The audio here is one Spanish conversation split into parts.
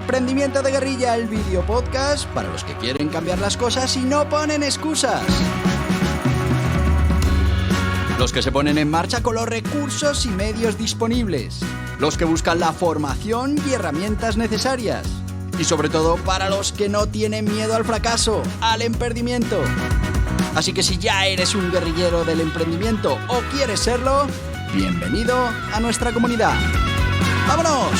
Emprendimiento de Guerrilla, el video podcast para los que quieren cambiar las cosas y no ponen excusas. Los que se ponen en marcha con los recursos y medios disponibles. Los que buscan la formación y herramientas necesarias. Y sobre todo para los que no tienen miedo al fracaso, al emprendimiento. Así que si ya eres un guerrillero del emprendimiento o quieres serlo, bienvenido a nuestra comunidad. ¡Vámonos!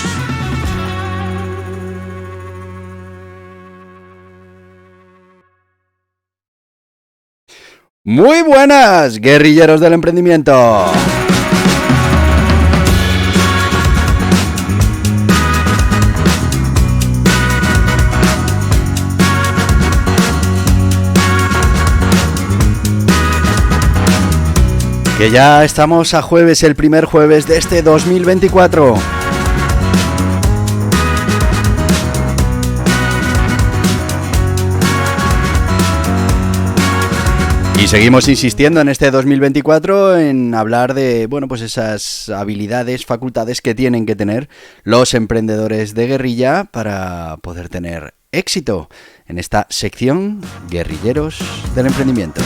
Muy buenas, guerrilleros del emprendimiento. Que ya estamos a jueves, el primer jueves de este 2024. Y seguimos insistiendo en este 2024 en hablar de, pues esas habilidades, facultades que tienen que tener los emprendedores de guerrilla para poder tener éxito en esta sección Guerrilleros del Emprendimiento.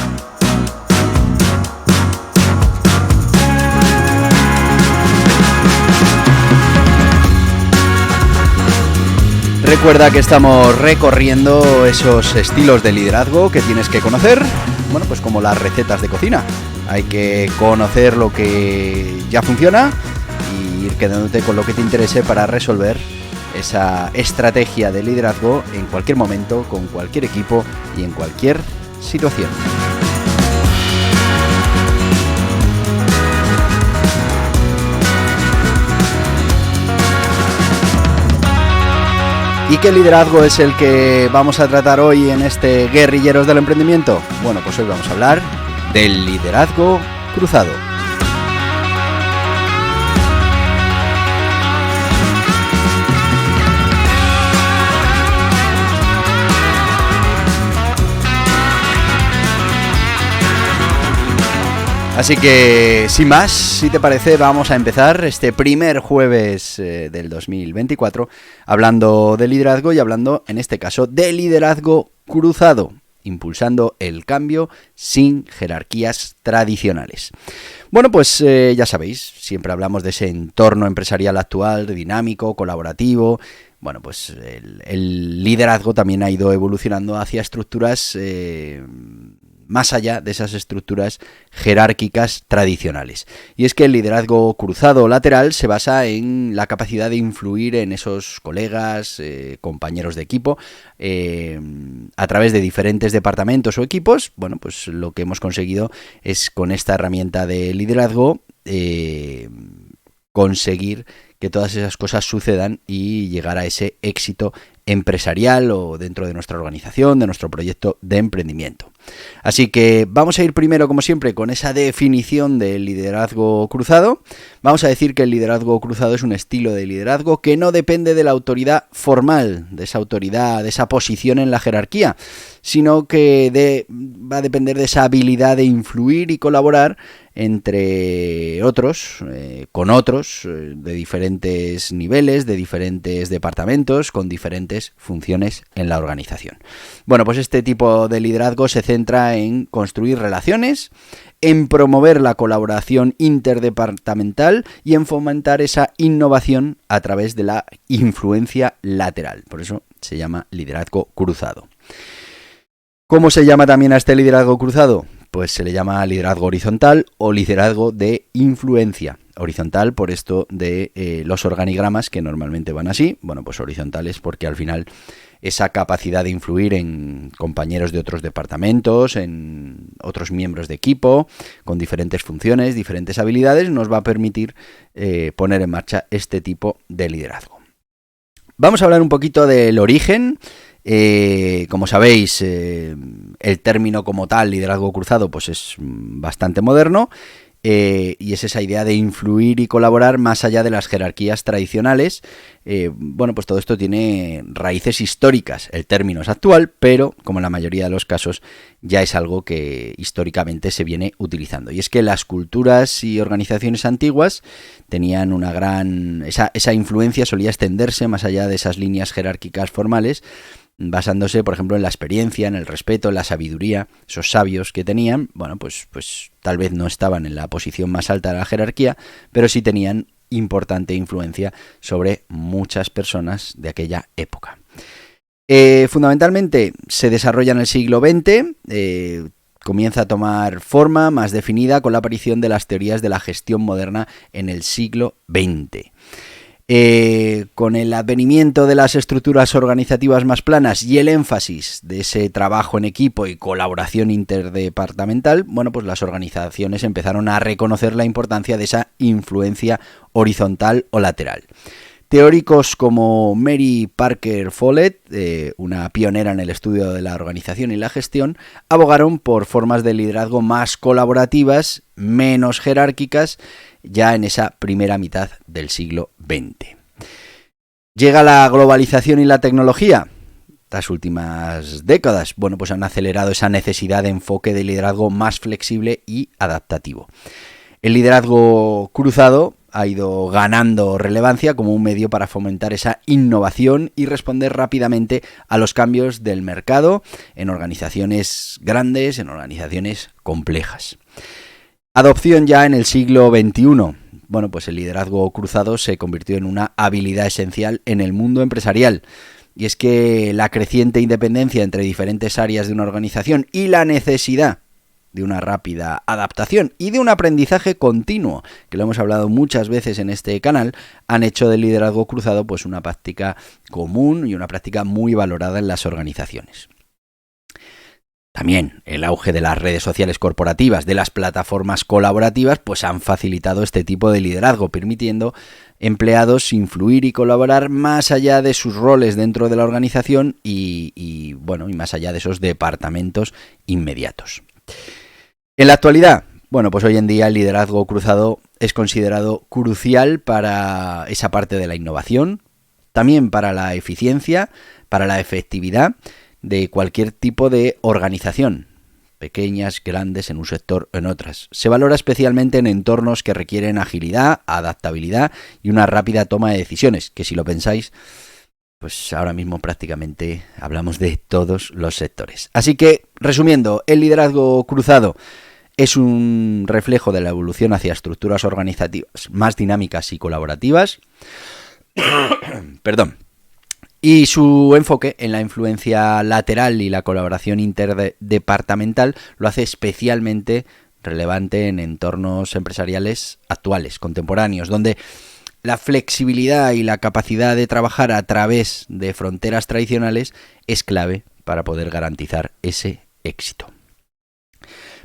Recuerda que estamos recorriendo esos estilos de liderazgo que tienes que conocer, pues como las recetas de cocina. Hay que conocer lo que ya funciona y ir quedándote con lo que te interese para resolver esa estrategia de liderazgo en cualquier momento, con cualquier equipo y en cualquier situación. ¿Y qué liderazgo es el que vamos a tratar hoy en este Guerrilleros del Emprendimiento? Pues hoy vamos a hablar del liderazgo cruzado. Así que, sin más, si te parece, vamos a empezar este primer jueves del 2024 hablando de liderazgo y hablando, en este caso, de liderazgo cruzado, impulsando el cambio sin jerarquías tradicionales. Ya sabéis, siempre hablamos de ese entorno empresarial actual, dinámico, colaborativo. El liderazgo también ha ido evolucionando hacia estructuras más allá de esas estructuras jerárquicas tradicionales. Y es que el liderazgo cruzado o lateral se basa en la capacidad de influir en esos colegas, compañeros de equipo, a través de diferentes departamentos o equipos. Lo que hemos conseguido es, con esta herramienta de liderazgo, conseguir que todas esas cosas sucedan y llegar a ese éxito empresarial o dentro de nuestra organización, de nuestro proyecto de emprendimiento. Así que vamos a ir primero, como siempre, con esa definición del liderazgo cruzado. Vamos a decir que el liderazgo cruzado es un estilo de liderazgo que no depende de la autoridad formal, de esa autoridad, de esa posición en la jerarquía, sino que va a depender de esa habilidad de influir y colaborar entre otros, con otros, de diferentes niveles, de diferentes departamentos, con diferentes funciones en la organización. Este tipo de liderazgo se centra en construir relaciones, en promover la colaboración interdepartamental y en fomentar esa innovación a través de la influencia lateral. Por eso se llama liderazgo cruzado. ¿Cómo se llama también a este liderazgo cruzado? Pues se le llama liderazgo horizontal o liderazgo de influencia. Horizontal por esto de los organigramas que normalmente van así. Horizontal es porque al final esa capacidad de influir en compañeros de otros departamentos, en otros miembros de equipo, con diferentes funciones, diferentes habilidades, nos va a permitir poner en marcha este tipo de liderazgo. Vamos a hablar un poquito del origen. Como sabéis, el término como tal, liderazgo cruzado, es bastante moderno y es esa idea de influir y colaborar más allá de las jerarquías tradicionales. Bueno, pues todo esto tiene raíces históricas. El término es actual, pero como en la mayoría de los casos ya es algo que históricamente se viene utilizando. Y es que las culturas y organizaciones antiguas tenían una gran... Esa influencia solía extenderse más allá de esas líneas jerárquicas formales, basándose, por ejemplo, en la experiencia, en el respeto, en la sabiduría. Esos sabios que tenían, bueno, pues tal vez no estaban en la posición más alta de la jerarquía, pero sí tenían importante influencia sobre muchas personas de aquella época. Fundamentalmente se desarrolla en el siglo XX, comienza a tomar forma más definida con la aparición de las teorías de la gestión moderna en el siglo XX. Con el advenimiento de las estructuras organizativas más planas y el énfasis de ese trabajo en equipo y colaboración interdepartamental, bueno, pues las organizaciones empezaron a reconocer la importancia de esa influencia horizontal o lateral. Teóricos como Mary Parker Follett, una pionera en el estudio de la organización y la gestión, abogaron por formas de liderazgo más colaborativas, menos jerárquicas, ya en esa primera mitad del siglo XX. Llega la globalización y la tecnología. Las últimas décadas, bueno, pues han acelerado esa necesidad de enfoque de liderazgo más flexible y adaptativo. El liderazgo cruzado ha ido ganando relevancia como un medio para fomentar esa innovación y responder rápidamente a los cambios del mercado en organizaciones grandes, en organizaciones complejas. Adopción ya en el siglo XXI. Bueno, pues el liderazgo cruzado se convirtió en una habilidad esencial en el mundo empresarial. Y es que la creciente independencia entre diferentes áreas de una organización y la necesidad de una rápida adaptación y de un aprendizaje continuo, que lo hemos hablado muchas veces en este canal, han hecho del liderazgo cruzado pues una práctica común y una práctica muy valorada en las organizaciones. También el auge de las redes sociales corporativas, de las plataformas colaborativas, pues han facilitado este tipo de liderazgo, permitiendo empleados influir y colaborar más allá de sus roles dentro de la organización y más allá de esos departamentos inmediatos. En la actualidad, bueno, pues hoy en día el liderazgo cruzado es considerado crucial para esa parte de la innovación, también para la eficiencia, para la efectividad de cualquier tipo de organización, pequeñas, grandes, en un sector o en otras. Se valora especialmente en entornos que requieren agilidad, adaptabilidad y una rápida toma de decisiones, que si lo pensáis, pues ahora mismo prácticamente hablamos de todos los sectores. Así que, resumiendo, el liderazgo cruzado es un reflejo de la evolución hacia estructuras organizativas más dinámicas y colaborativas. Perdón. Y su enfoque en la influencia lateral y la colaboración interdepartamental lo hace especialmente relevante en entornos empresariales actuales, contemporáneos, donde la flexibilidad y la capacidad de trabajar a través de fronteras tradicionales es clave para poder garantizar ese éxito.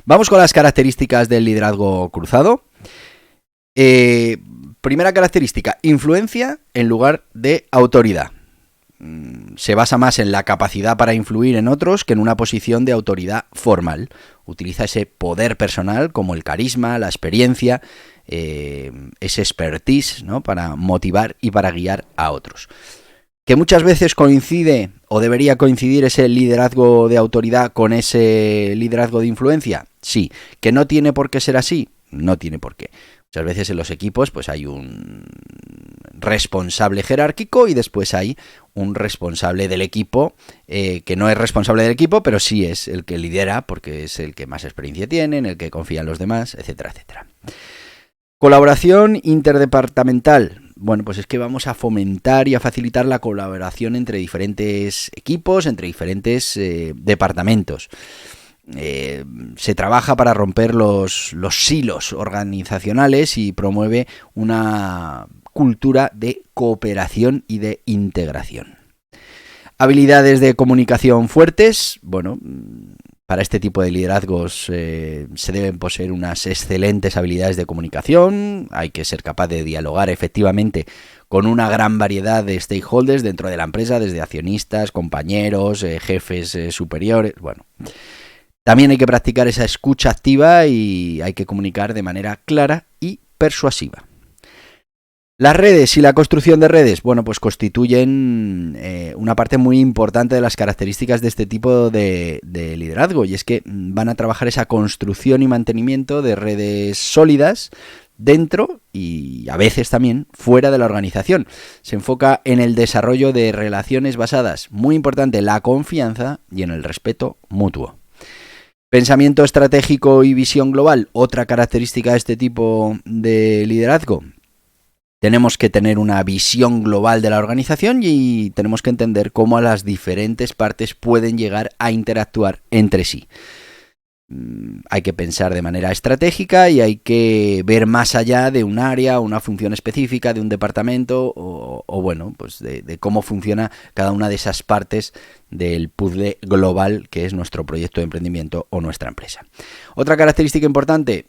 Vamos con las características del liderazgo cruzado. Primera característica, influencia en lugar de autoridad. Se basa más en la capacidad para influir en otros que en una posición de autoridad formal. Utiliza ese poder personal como el carisma, la experiencia, ese expertise, ¿no?, para motivar y para guiar a otros. Que muchas veces coincide o debería coincidir ese liderazgo de autoridad con ese liderazgo de influencia. Sí. ¿Que no tiene por qué ser así? No tiene por qué. Muchas veces en los equipos pues hay un responsable jerárquico y después hay un responsable del equipo que no es responsable del equipo, pero sí es el que lidera porque es el que más experiencia tiene, en el que confían los demás, etcétera, etcétera. Colaboración interdepartamental. Bueno, pues es que vamos a fomentar y a facilitar la colaboración entre diferentes equipos, entre diferentes departamentos. Se trabaja para romper los silos organizacionales y promueve una cultura de cooperación y de integración. Habilidades de comunicación fuertes. Bueno, para este tipo de liderazgos se deben poseer unas excelentes habilidades de comunicación. Hay que ser capaz de dialogar efectivamente con una gran variedad de stakeholders dentro de la empresa, desde accionistas, compañeros, jefes superiores. Bueno, También hay que practicar esa escucha activa y hay que comunicar de manera clara y persuasiva. Las redes y la construcción de redes, bueno, pues constituyen una parte muy importante de las características de este tipo de liderazgo, y es que van a trabajar esa construcción y mantenimiento de redes sólidas dentro y a veces también fuera de la organización. Se enfoca en el desarrollo de relaciones basadas, muy importante, en la confianza y en el respeto mutuo. Pensamiento estratégico y visión global, otra característica de este tipo de liderazgo. Tenemos que tener una visión global de la organización y tenemos que entender cómo las diferentes partes pueden llegar a interactuar entre sí. Hay que pensar de manera estratégica y hay que ver más allá de un área, una función específica, de un departamento o bueno, pues de cómo funciona cada una de esas partes del puzzle global que es nuestro proyecto de emprendimiento o nuestra empresa. Otra característica importante,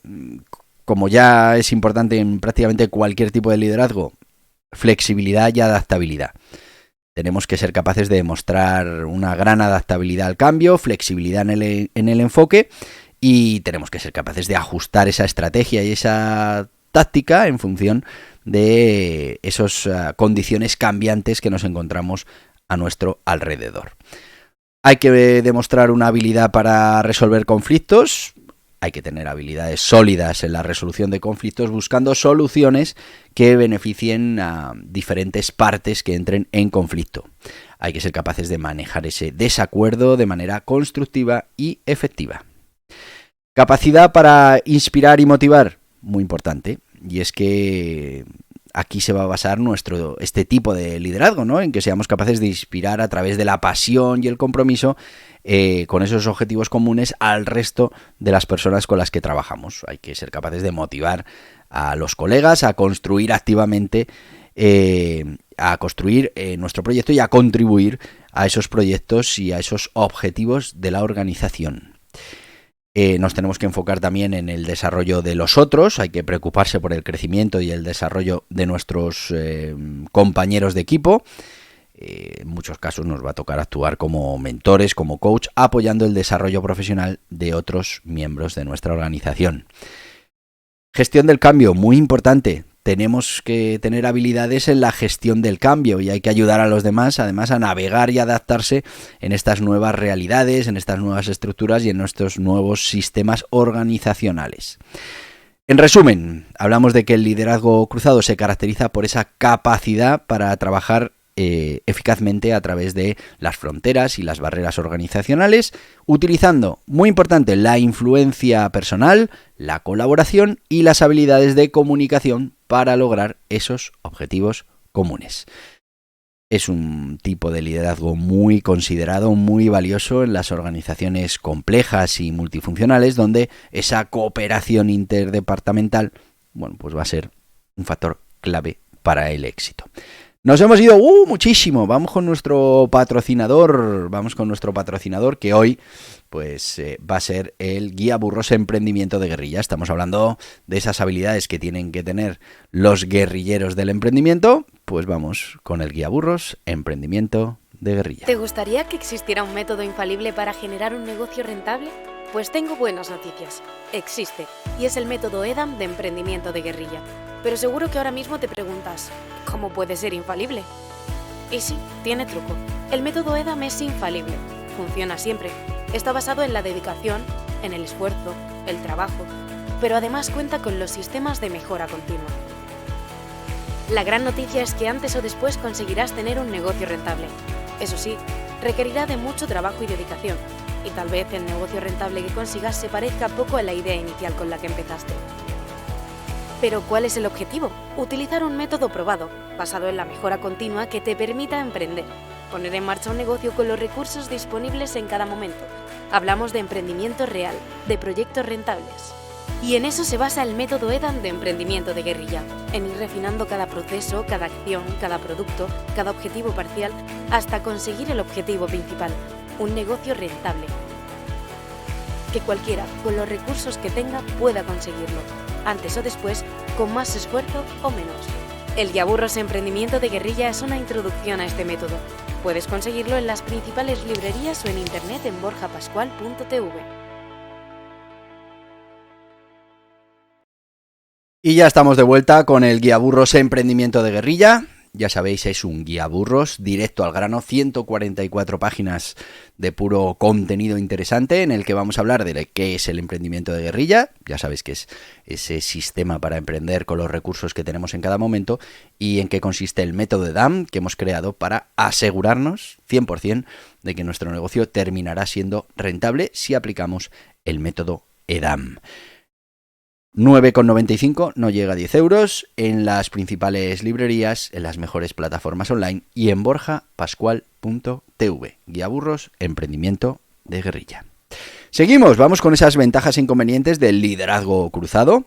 como ya es importante en prácticamente cualquier tipo de liderazgo, flexibilidad y adaptabilidad. Tenemos que ser capaces de demostrar una gran adaptabilidad al cambio, flexibilidad en el enfoque, y tenemos que ser capaces de ajustar esa estrategia y esa táctica en función de esas condiciones cambiantes que nos encontramos a nuestro alrededor. Hay que demostrar una habilidad para resolver conflictos. Hay que tener habilidades sólidas en la resolución de conflictos buscando soluciones que beneficien a diferentes partes que entren en conflicto. Hay que ser capaces de manejar ese desacuerdo de manera constructiva y efectiva. Capacidad para inspirar y motivar, muy importante, y es que aquí se va a basar este tipo de liderazgo, ¿no? En que seamos capaces de inspirar a través de la pasión y el compromiso con esos objetivos comunes al resto de las personas con las que trabajamos. Hay que ser capaces de motivar a los colegas a construir activamente, nuestro proyecto y a contribuir a esos proyectos y a esos objetivos de la organización. Nos tenemos que enfocar también en el desarrollo de los otros, hay que preocuparse por el crecimiento y el desarrollo de nuestros compañeros de equipo. En muchos casos nos va a tocar actuar como mentores, como coach, apoyando el desarrollo profesional de otros miembros de nuestra organización. Gestión del cambio, muy importante. Tenemos que tener habilidades en la gestión del cambio y hay que ayudar a los demás, además, a navegar y adaptarse en estas nuevas realidades, en estas nuevas estructuras y en nuestros nuevos sistemas organizacionales. En resumen, hablamos de que el liderazgo cruzado se caracteriza por esa capacidad para trabajar eficazmente a través de las fronteras y las barreras organizacionales, utilizando, muy importante, la influencia personal, la colaboración y las habilidades de comunicación para lograr esos objetivos comunes. Es un tipo de liderazgo muy considerado, muy valioso en las organizaciones complejas y multifuncionales, donde esa cooperación interdepartamental, bueno, pues va a ser un factor clave para el éxito. Nos hemos ido muchísimo. Vamos con nuestro patrocinador que hoy pues va a ser el Guía Burros Emprendimiento de Guerrilla. Estamos hablando de esas habilidades que tienen que tener los guerrilleros del emprendimiento. Pues vamos con el Guía Burros Emprendimiento de Guerrilla. ¿Te gustaría que existiera un método infalible para generar un negocio rentable? Pues tengo buenas noticias. Existe, y es el método EDAM de Emprendimiento de Guerrilla. Pero seguro que ahora mismo te preguntas, ¿cómo puede ser infalible? Y sí, tiene truco. El método EDAM es infalible. Funciona siempre. Está basado en la dedicación, en el esfuerzo, el trabajo, pero además cuenta con los sistemas de mejora continua. La gran noticia es que antes o después conseguirás tener un negocio rentable. Eso sí, requerirá de mucho trabajo y dedicación, y tal vez el negocio rentable que consigas se parezca poco a la idea inicial con la que empezaste. Pero ¿cuál es el objetivo? Utilizar un método probado, basado en la mejora continua que te permita emprender, poner en marcha un negocio con los recursos disponibles en cada momento. Hablamos de emprendimiento real, de proyectos rentables. Y en eso se basa el método EDAM de Emprendimiento de Guerrilla, en ir refinando cada proceso, cada acción, cada producto, cada objetivo parcial, hasta conseguir el objetivo principal, un negocio rentable. Que cualquiera, con los recursos que tenga, pueda conseguirlo, antes o después, con más esfuerzo o menos. El Guía Burros Emprendimiento de Guerrilla es una introducción a este método. Puedes conseguirlo en las principales librerías o en internet en borjapascual.tv. Y ya estamos de vuelta con el Guía Burros Emprendimiento de Guerrilla. Ya sabéis, es un guía burros directo al grano, 144 páginas de puro contenido interesante en el que vamos a hablar de qué es el emprendimiento de guerrilla. Ya sabéis que es ese sistema para emprender con los recursos que tenemos en cada momento y en qué consiste el método EDAM que hemos creado para asegurarnos 100% de que nuestro negocio terminará siendo rentable si aplicamos el método EDAM. 9,95, no llega a 10 euros, en las principales librerías, en las mejores plataformas online y en borjapascual.tv. Guía burros, emprendimiento de guerrilla. Seguimos, vamos con esas ventajas e inconvenientes del liderazgo cruzado.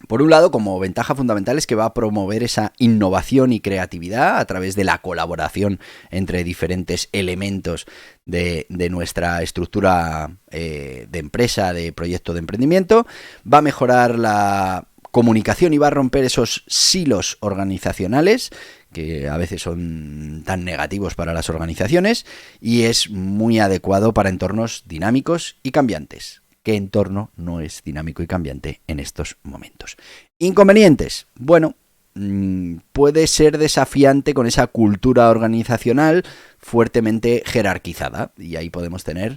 Por un lado, como ventaja fundamental es que va a promover esa innovación y creatividad a través de la colaboración entre diferentes elementos de nuestra estructura de empresa, de proyecto de emprendimiento. Va a mejorar la comunicación y va a romper esos silos organizacionales que a veces son tan negativos para las organizaciones y es muy adecuado para entornos dinámicos y cambiantes. ¿Qué entorno no es dinámico y cambiante en estos momentos? Inconvenientes. Bueno, puede ser desafiante con esa cultura organizacional fuertemente jerarquizada y ahí podemos tener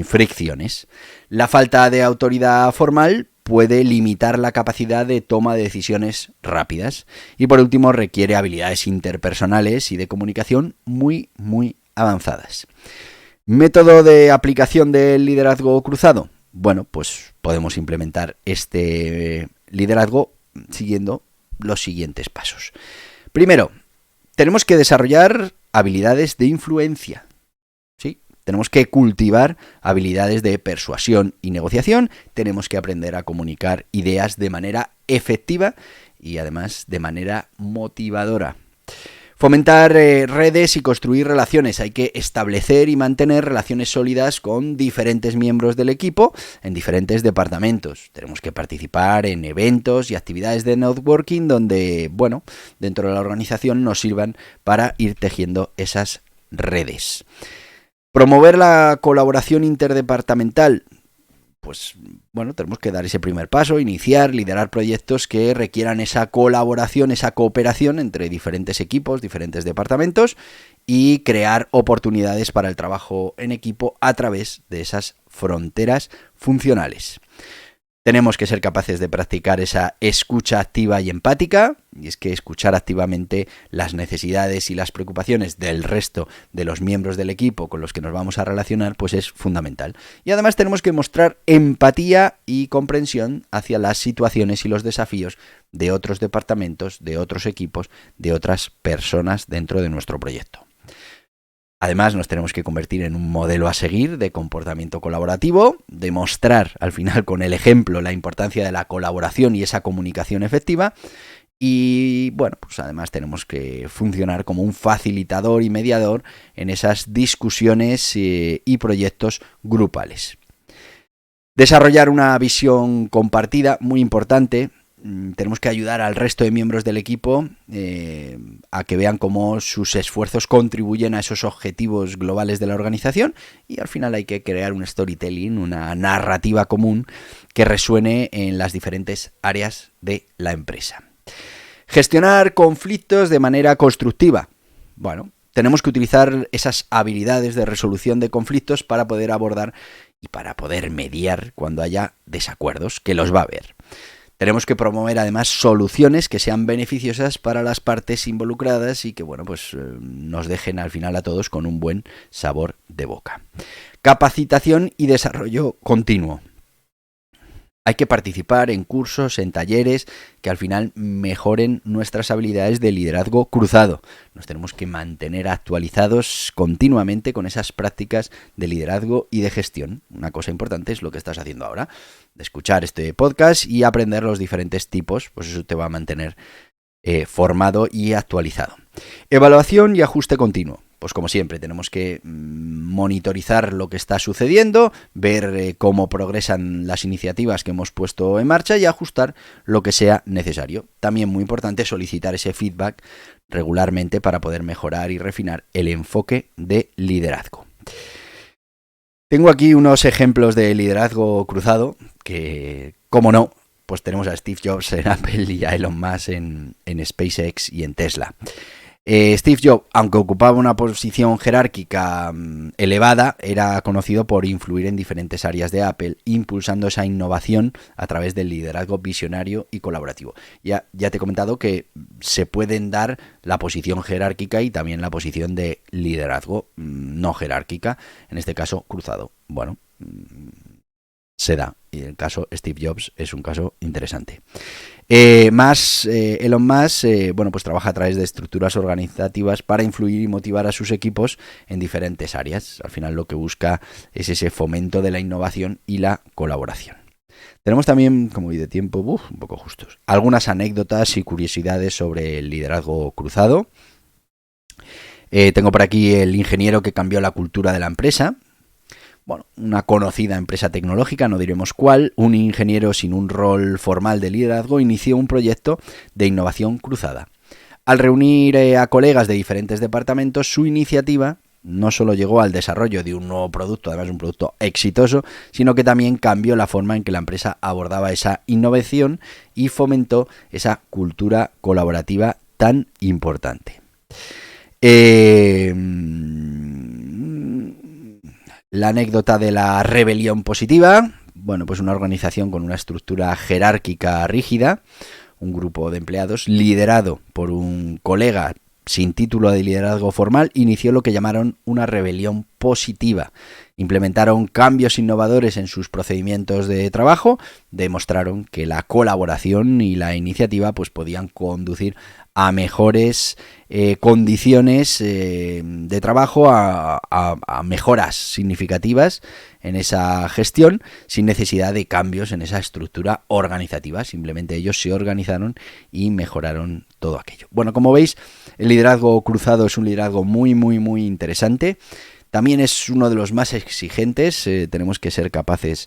fricciones. La falta de autoridad formal puede limitar la capacidad de toma de decisiones rápidas y por último requiere habilidades interpersonales y de comunicación muy avanzadas. ¿Método de aplicación del liderazgo cruzado? Bueno, pues podemos implementar este liderazgo siguiendo los siguientes pasos. Primero, tenemos que desarrollar habilidades de influencia. ¿Sí? Tenemos que cultivar habilidades de persuasión y negociación. Tenemos que aprender a comunicar ideas de manera efectiva y además de manera motivadora. Fomentar redes y construir relaciones. Hay que establecer y mantener relaciones sólidas con diferentes miembros del equipo en diferentes departamentos. Tenemos que participar en eventos y actividades de networking donde, bueno, dentro de la organización nos sirvan para ir tejiendo esas redes. Promover la colaboración interdepartamental. Pues bueno, tenemos que dar ese primer paso, iniciar, liderar proyectos que requieran esa colaboración, esa cooperación entre diferentes equipos, diferentes departamentos y crear oportunidades para el trabajo en equipo a través de esas fronteras funcionales. Tenemos que ser capaces de practicar esa escucha activa y empática, y es que escuchar activamente las necesidades y las preocupaciones del resto de los miembros del equipo con los que nos vamos a relacionar, pues es fundamental. Y además tenemos que mostrar empatía y comprensión hacia las situaciones y los desafíos de otros departamentos, de otros equipos, de otras personas dentro de nuestro proyecto. Además, nos tenemos que convertir en un modelo a seguir de comportamiento colaborativo, demostrar al final con el ejemplo la importancia de la colaboración y esa comunicación efectiva. Y bueno, pues además tenemos que funcionar como un facilitador y mediador en esas discusiones y proyectos grupales. Desarrollar una visión compartida, muy importante. Tenemos que ayudar al resto de miembros del equipo a que vean cómo sus esfuerzos contribuyen a esos objetivos globales de la organización y al final hay que crear un storytelling, una narrativa común que resuene en las diferentes áreas de la empresa. Gestionar conflictos de manera constructiva. Bueno, tenemos que utilizar esas habilidades de resolución de conflictos para poder abordar y para poder mediar cuando haya desacuerdos, que los va a haber. Tenemos que promover además soluciones que sean beneficiosas para las partes involucradas y que bueno, pues nos dejen al final a todos con un buen sabor de boca. Capacitación y desarrollo continuo. Hay que participar en cursos, en talleres que al final mejoren nuestras habilidades de liderazgo cruzado. Nos tenemos que mantener actualizados continuamente con esas prácticas de liderazgo y de gestión. Una cosa importante es lo que estás haciendo ahora, de escuchar este podcast y aprender los diferentes tipos, pues eso te va a mantener formado y actualizado. Evaluación y ajuste continuo. Pues como siempre, tenemos que monitorizar lo que está sucediendo, ver cómo progresan las iniciativas que hemos puesto en marcha y ajustar lo que sea necesario. También muy importante solicitar ese feedback regularmente para poder mejorar y refinar el enfoque de liderazgo. Tengo aquí unos ejemplos de liderazgo cruzado que, como no, pues tenemos a Steve Jobs en Apple y a Elon Musk en SpaceX y en Tesla. Steve Jobs, aunque ocupaba una posición jerárquica elevada, era conocido por influir en diferentes áreas de Apple, impulsando esa innovación a través del liderazgo visionario y colaborativo. Ya te he comentado que se pueden dar la posición jerárquica y también la posición de liderazgo no jerárquica, en este caso cruzado. Bueno, se da, y el caso Steve Jobs es un caso interesante. Elon Musk, pues trabaja a través de estructuras organizativas para influir y motivar a sus equipos en diferentes áreas. Al final lo que busca es ese fomento de la innovación y la colaboración. Tenemos también, como voy de tiempo, un poco justos, algunas anécdotas y curiosidades sobre el liderazgo cruzado. Tengo por aquí el ingeniero que cambió la cultura de la empresa. Bueno, una conocida empresa tecnológica, no diremos cuál, un ingeniero sin un rol formal de liderazgo inició un proyecto de innovación cruzada. Al reunir a colegas de diferentes departamentos, su iniciativa no solo llegó al desarrollo de un nuevo producto, además un producto exitoso, sino que también cambió la forma en que la empresa abordaba esa innovación y fomentó esa cultura colaborativa tan importante. La anécdota de la rebelión positiva, bueno, pues una organización con una estructura jerárquica rígida, un grupo de empleados liderado por un colega sin título de liderazgo formal, inició lo que llamaron una rebelión positiva. Implementaron cambios innovadores en sus procedimientos de trabajo, demostraron que la colaboración y la iniciativa pues podían conducir a mejores condiciones de trabajo, a mejoras significativas en esa gestión, sin necesidad de cambios en esa estructura organizativa. Simplemente ellos se organizaron y mejoraron todo aquello. Bueno, como veis, el liderazgo cruzado es un liderazgo muy, muy, muy interesante. También es uno de los más exigentes. Tenemos que ser capaces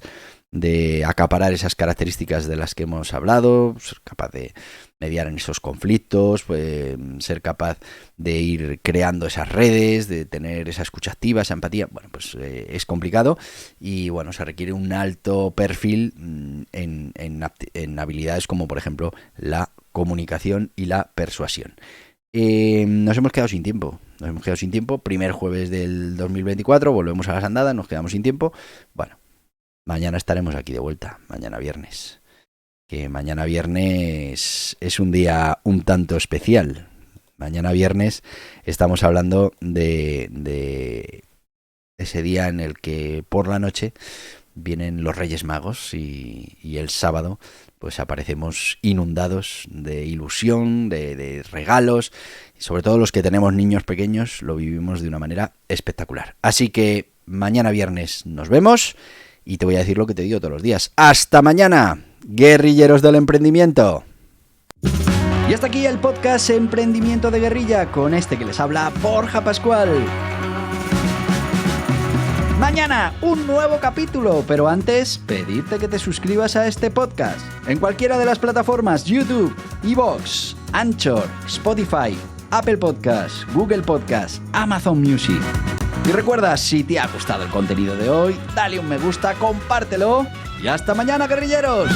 de acaparar esas características de las que hemos hablado, ser capaz de mediar en esos conflictos, ser capaz de ir creando esas redes, de tener esa escucha activa, esa empatía. Bueno, pues es complicado y bueno, se requiere un alto perfil en habilidades como por ejemplo la comunicación y la persuasión. Nos hemos quedado sin tiempo. Primer jueves del 2024, volvemos a las andadas, nos quedamos sin tiempo. Bueno, mañana estaremos aquí de vuelta, mañana viernes. Que mañana viernes es un día un tanto especial. Mañana viernes estamos hablando de ese día en el que por la noche vienen los Reyes Magos y el sábado pues aparecemos inundados de ilusión, de regalos, y sobre todo los que tenemos niños pequeños lo vivimos de una manera espectacular. Así que mañana viernes nos vemos y te voy a decir lo que te digo todos los días. ¡Hasta mañana, guerrilleros del emprendimiento! Y hasta aquí el podcast Emprendimiento de Guerrilla con este que les habla Borja Pascual. Mañana un nuevo capítulo, pero antes pedirte que te suscribas a este podcast en cualquiera de las plataformas YouTube, iVoox, Anchor, Spotify, Apple Podcasts, Google Podcasts, Amazon Music. Y recuerda, si te ha gustado el contenido de hoy, dale un me gusta, compártelo y hasta mañana, guerrilleros.